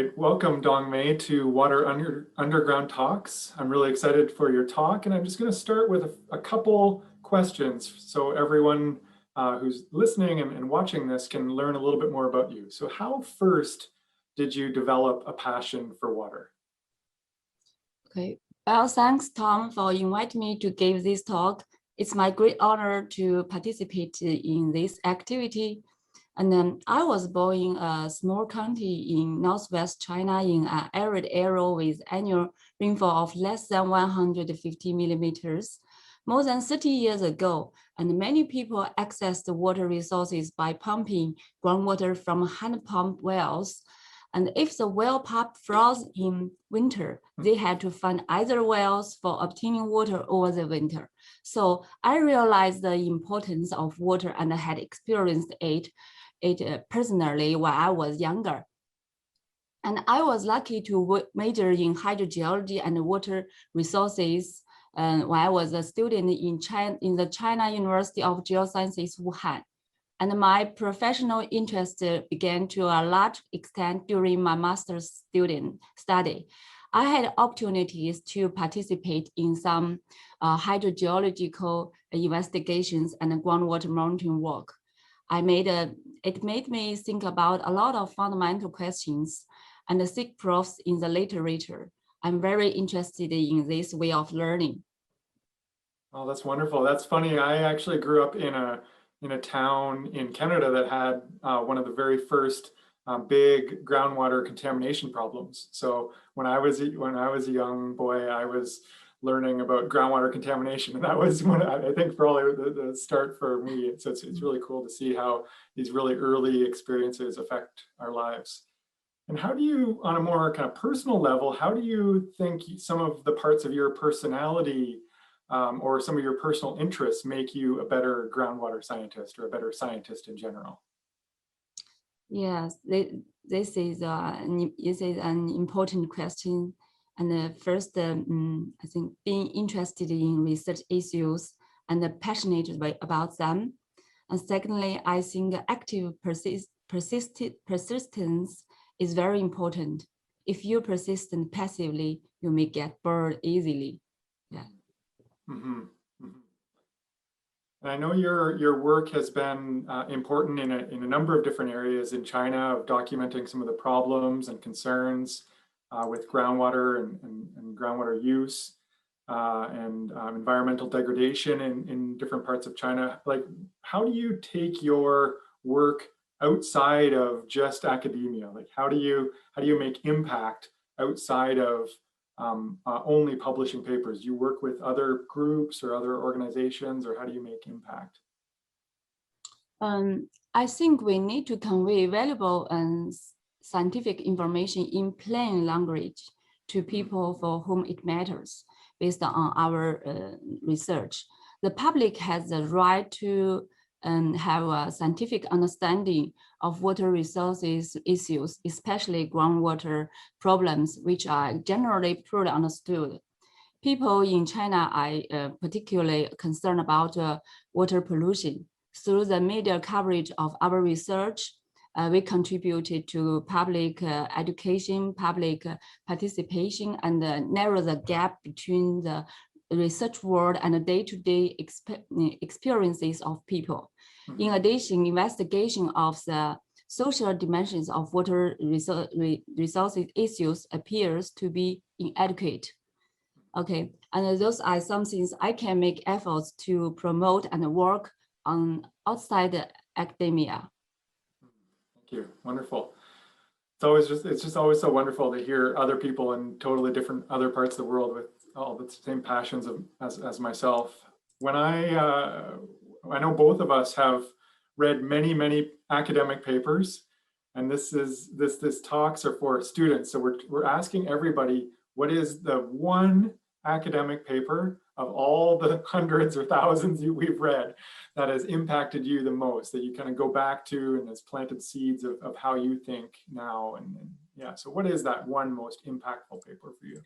right, welcome Dongmei to Underground Talks. I'm really excited for your talk, and I'm just going to start with a couple questions so everyone who's listening and watching this can learn a little bit more about you. So how first did you develop a passion for water? Okay, well, thanks Tom for inviting me to give this talk. It's my great honor to participate in this activity. And then I was born in a small county in northwest China in an arid area with annual rainfall of less than 150 millimeters. More than 30 years ago, and many people accessed the water resources by pumping groundwater from hand pump wells. And if the well pump froze in winter, they had to find other wells for obtaining water over the winter. So I realized the importance of water and had experienced it personally when I was younger. And I was lucky to major in hydrogeology and water resources when I was a student in the China University of Geosciences, Wuhan. And my professional interest began to a large extent during my master's student study. I had opportunities to participate in some hydrogeological investigations and groundwater monitoring work. It made me think about a lot of fundamental questions and seek proofs in the literature. I'm very interested in this way of learning. Oh, that's wonderful. That's funny. I actually grew up in a town in Canada that had one of the very first big groundwater contamination problems. So when I was a young boy, I was learning about groundwater contamination, and that was when I think probably the start for me. So it's really cool to see how these really early experiences affect our lives. And how do you, on a more kind of personal level, how do you think some of the parts of your personality or some of your personal interests make you a better groundwater scientist or a better scientist in general? Yes, this is an important question. And first, I think being interested in research issues and passionate about them. And secondly, I think active persistence is very important. If you persist passively, you may get bored easily. Yeah. Mm-hmm. Mm-hmm. And I know your work has been important in a number of different areas in China of documenting some of the problems and concerns with groundwater and groundwater use and environmental degradation in different parts of China. Like, how do you take your work outside of just academia? Like, how do you make impact outside of only publishing papers? Do you work with other groups or other organizations, or how do you make impact? I think we need to convey valuable and scientific information in plain language to people for whom it matters based on our research. The public has the right to have a scientific understanding of water resources issues, especially groundwater problems, which are generally poorly understood. People in China are particularly concerned about water pollution. Through the media coverage of our research, we contributed to public education, public participation, and narrow the gap between the research world and the day-to-day experiences of people. In addition, investigation of the social dimensions of water resources issues appears to be inadequate. Okay, and those are some things I can make efforts to promote and work on outside academia. Thank you. Wonderful. It's just always so wonderful to hear other people in totally different other parts of the world with all the same passions as myself. When I know both of us have read many academic papers, and this talks are for students. So we're asking everybody, what is the one academic paper of all the hundreds or thousands we've read that has impacted you the most, that you kind of go back to and has planted seeds of how you think now? And yeah, so what is that one most impactful paper for you?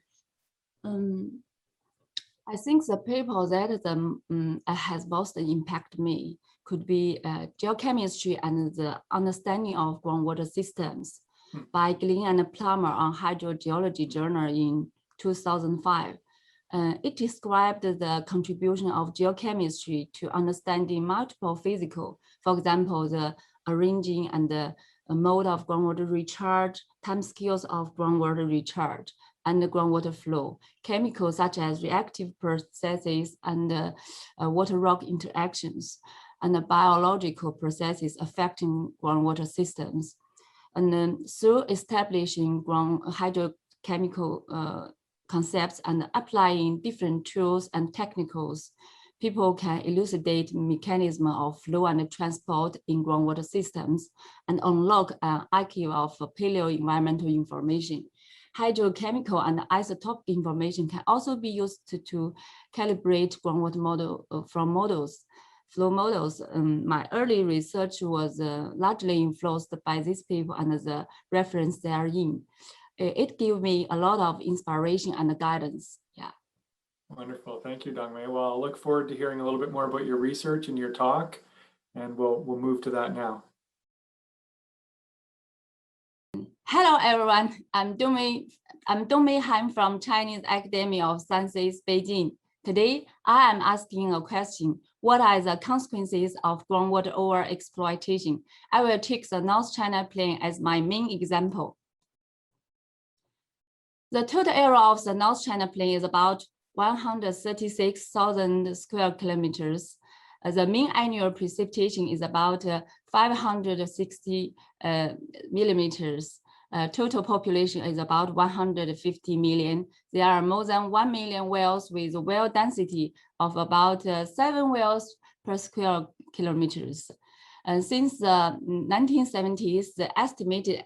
I think the paper that has most impacted me could be geochemistry and the understanding of groundwater systems. by Glynn and Plummer on Hydrogeology Journal in 2005. It described the contribution of geochemistry to understanding multiple physical, for example, the arranging and the mode of groundwater recharge, timescales of groundwater recharge, and the groundwater flow, chemicals such as reactive processes and water-rock interactions, and the biological processes affecting groundwater systems. And then through establishing hydrochemical concepts and applying different tools and technicals, people can elucidate mechanism of flow and transport in groundwater systems and unlock an archive of paleo-environmental information. Hydrochemical and isotopic information can also be used to calibrate groundwater model from flow models. My early research was largely influenced by these people and the reference they are in. It gave me a lot of inspiration and guidance. Yeah. Wonderful. Thank you, Dongmei. Well, I'll look forward to hearing a little bit more about your research and your talk, and we'll move to that now. Hello, everyone. I'm Dongmei Han from Chinese Academy of Sciences, Beijing. Today, I am asking a question. What are the consequences of groundwater over-exploitation? I will take the North China Plain as my main example. The total area of the North China Plain is about 136,000 square kilometers. The mean annual precipitation is about 560 millimeters. Total population is about 150 million. There are more than 1 million wells with a well density of about 7 wells per square kilometers. And since the 1970s, the estimated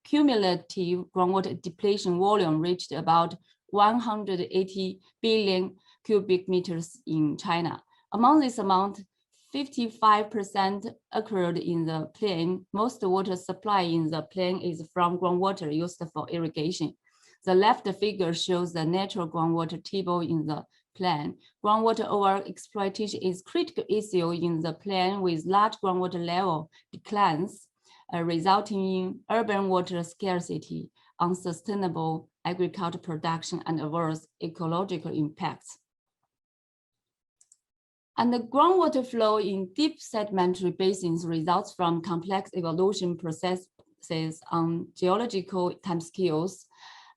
cumulative groundwater depletion volume reached about 180 billion cubic meters in China. Among this amount, 55% occurred in the plain. Most water supply in the plain is from groundwater used for irrigation. The left figure shows the natural groundwater table in the plain. Groundwater over-exploitation is a critical issue in the plain with large groundwater level declines, resulting in urban water scarcity, unsustainable agricultural production, and adverse ecological impacts. And the groundwater flow in deep sedimentary basins results from complex evolution processes on geological timescales.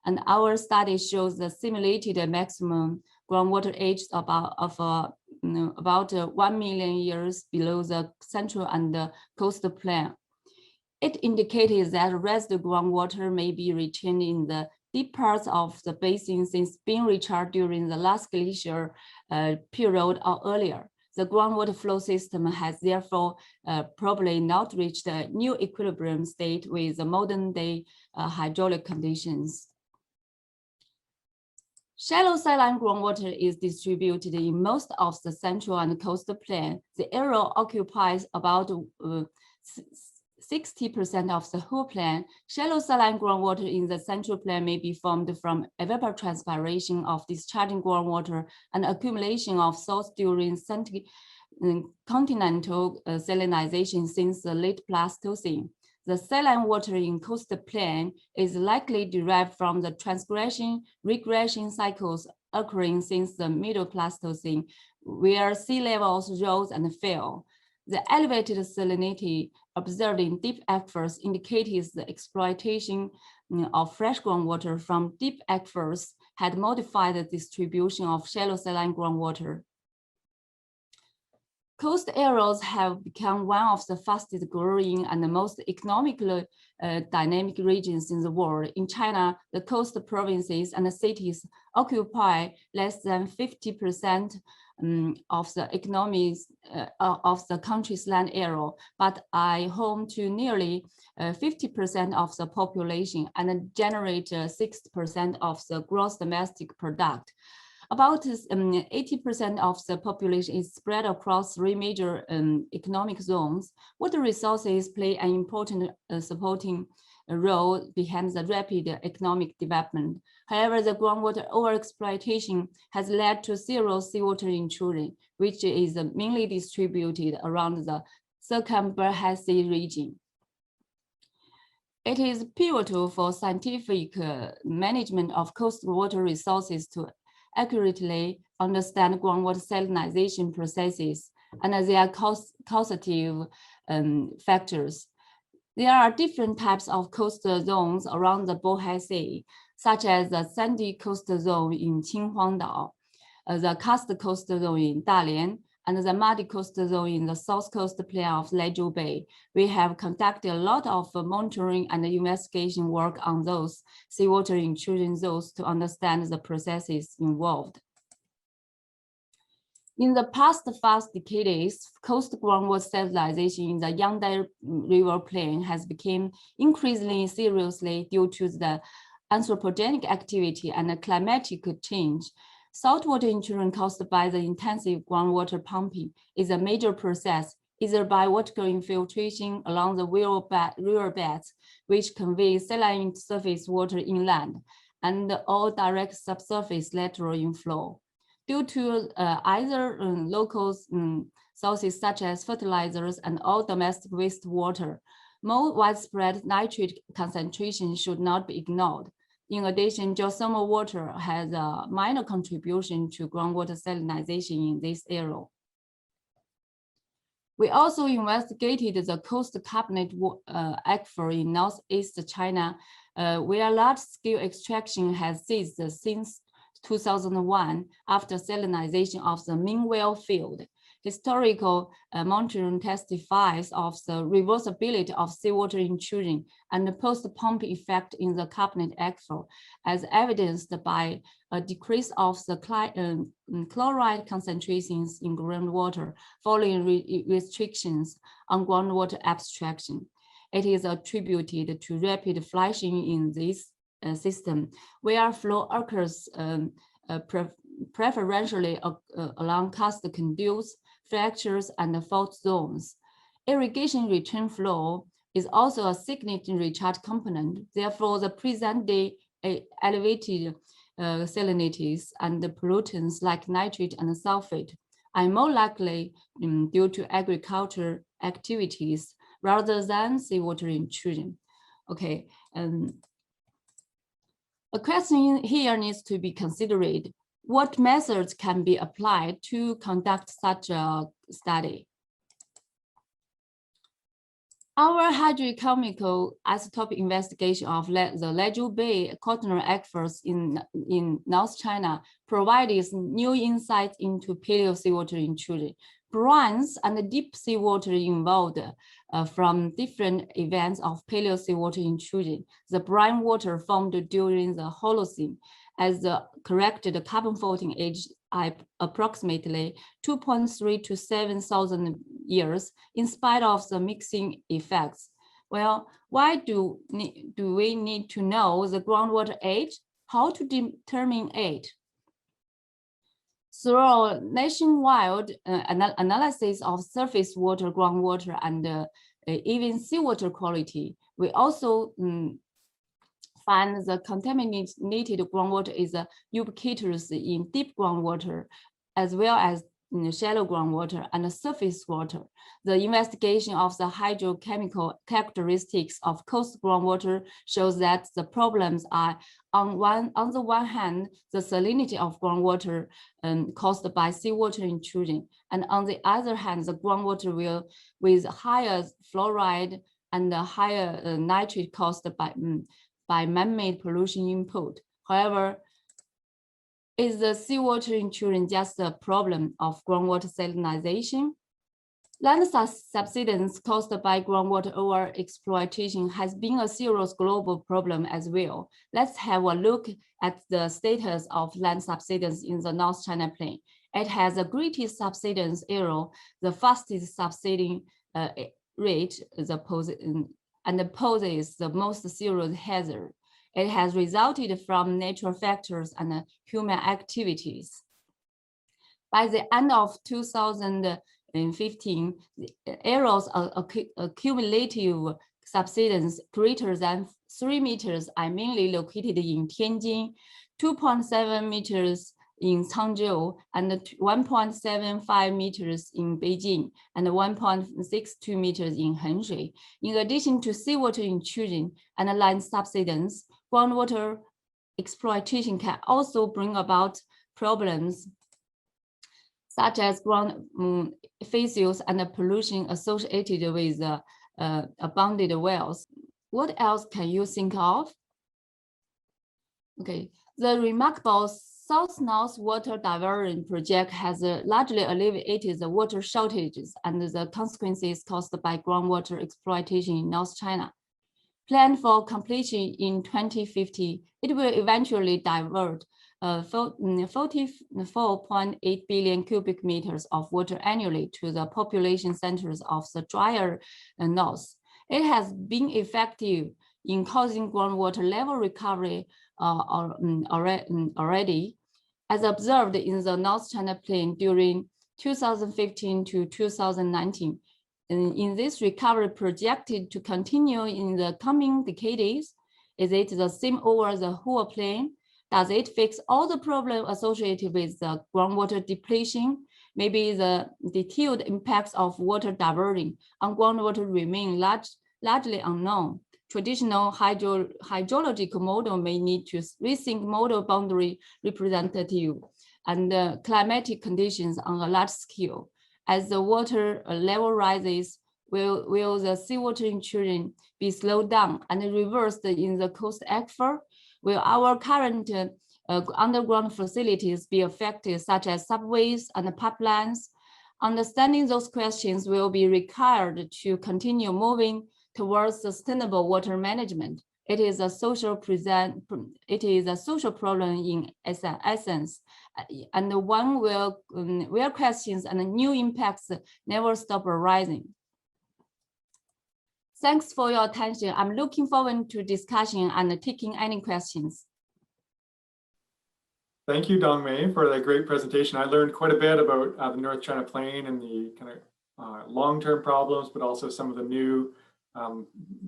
And our study shows the simulated maximum groundwater age about 1 million years below the central and the coastal plain. It indicated that residue groundwater may be retained in the deep parts of the basin since being recharged during the last glacial period or earlier. The groundwater flow system has therefore probably not reached a new equilibrium state with the modern day hydraulic conditions. Shallow saline groundwater is distributed in most of the central and coastal plain. The area occupies about 60% of the whole plain. Shallow saline groundwater in the central plain may be formed from evapotranspiration of discharging groundwater and accumulation of salts during continental salinization since the late Pleistocene. The saline water in coastal plain is likely derived from the transgression-regression cycles occurring since the middle Pleistocene, where sea levels rose and fell. The elevated salinity observed in deep aquifers indicates the exploitation of fresh groundwater from deep aquifers had modified the distribution of shallow saline groundwater. Coast areas have become one of the fastest growing and the most economically dynamic regions in the world. In China, the coast provinces and the cities occupy less than 50% of the economies of the country's land area, but are home to nearly 50% of the population and generate 6% of the gross domestic product. About 80% of the population is spread across 3 major economic zones. Water resources play an important supporting role behind the rapid economic development. However, the groundwater overexploitation has led to zero seawater intrusion, which is mainly distributed around the Circumbrassi region. It is pivotal for scientific management of coastal water resources to accurately understand groundwater salinization processes and their causative factors. There are different types of coastal zones around the Bohai Sea, such as the sandy coastal zone in Qinghuangdao, the karst coastal zone in Dalian, and the muddy coastal zone in the south coast plain of Lezhou Bay. We have conducted a lot of monitoring and investigation work on those seawater intrusion zones to understand the processes involved. In the past 5 decades, coastal groundwater salinization in the Yangtze River Plain has become increasingly seriously due to the anthropogenic activity and climatic change. Saltwater intrusion caused by the intensive groundwater pumping is a major process, either by vertical infiltration along the river beds, which conveys saline surface water inland, and or direct subsurface lateral inflow. Due to either local sources such as fertilizers and all domestic wastewater, more widespread nitrate concentration should not be ignored. In addition, geothermal water has a minor contribution to groundwater salinization in this area. We also investigated the coast carbonate aquifer in northeast China, where large-scale extraction has ceased since 2001 after salinization of the Mingwell field. Historical monitoring testifies of the reversibility of seawater intrusion and the post-pump effect in the carbonate aquifer, as evidenced by a decrease of the chloride concentrations in groundwater following restrictions on groundwater abstraction. It is attributed to rapid flushing in this system, where flow occurs preferentially along karst conduits, fractures, and fault zones. Irrigation return flow is also a significant recharge component. Therefore, the present-day elevated salinities and pollutants like nitrate and sulfate are more likely due to agriculture activities rather than seawater intrusion. Okay. A question here needs to be considered. What methods can be applied to conduct such a study? Our hydrochemical isotope investigation of the Lezhou Bay quaternary aquifers in North China provides new insights into paleo seawater intrusion. Brines and deep seawater involved from different events of paleo seawater intrusion. The brine water formed during the Holocene as the corrected carbon-14 age approximately 2.3 to 7,000 years, in spite of the mixing effects. Well, why do we need to know the groundwater age? How to determine it? Through nationwide analysis of surface water, groundwater, and even seawater quality, we also find the contaminated groundwater is ubiquitous in deep groundwater, as well as shallow groundwater and surface water. The investigation of the hydrochemical characteristics of coastal groundwater shows that the problems are on the one hand, the salinity of groundwater caused by seawater intrusion, and on the other hand, the groundwater with higher fluoride and higher nitrate caused by man-made pollution input. However, is the seawater intrusion just a problem of groundwater salinization? Land subsidence caused by groundwater over-exploitation has been a serious global problem as well. Let's have a look at the status of land subsidence in the North China Plain. It has the greatest subsidence area, the fastest subsiding rate, and poses the most serious hazard. It has resulted from natural factors and human activities. By the end of 2015, the areas of cumulative subsidence greater than 3 meters are mainly located in Tianjin, 2.7 meters in Changzhou, and 1.75 meters in Beijing, and 1.62 meters in Henshui. In addition to seawater intrusion and land subsidence, groundwater exploitation can also bring about problems such as ground facies and pollution associated with abandoned wells. What else can you think of? Okay, the remarkable South-North water diversion project has largely alleviated the water shortages and the consequences caused by groundwater exploitation in North China. Planned for completion in 2050, it will eventually divert 44.8 billion cubic meters of water annually to the population centers of the drier north. It has been effective in causing groundwater level recovery already, as observed in the North China Plain during 2015 to 2019. In this recovery projected to continue in the coming decades, is it the same over the whole plain? Does it fix all the problems associated with the groundwater depletion? Maybe the detailed impacts of water diverting on groundwater remain largely unknown. Traditional hydrological model may need to rethink model boundary representative and climatic conditions on a large scale. As the water level rises, will the seawater intrusion be slowed down and reversed in the coast aquifer? Will our current underground facilities be affected, such as subways and pipelines? Understanding those questions will be required to continue moving towards sustainable water management. It is a social problem in essence, and one where questions and new impacts never stop arising. Thanks for your attention. I'm looking forward to discussion and taking any questions. Thank you, Dongmei, for that great presentation. I learned quite a bit about the North China Plain and the kind of long-term problems, but also some of the new,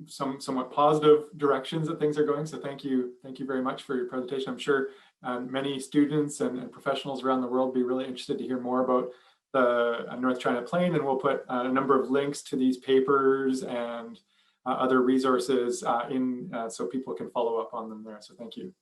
somewhat positive directions that things are going. So thank you very much for your presentation. I'm sure many students and professionals around the world will be really interested to hear more about the North China Plain, and we'll put a number of links to these papers and other resources so people can follow up on them there. So thank you.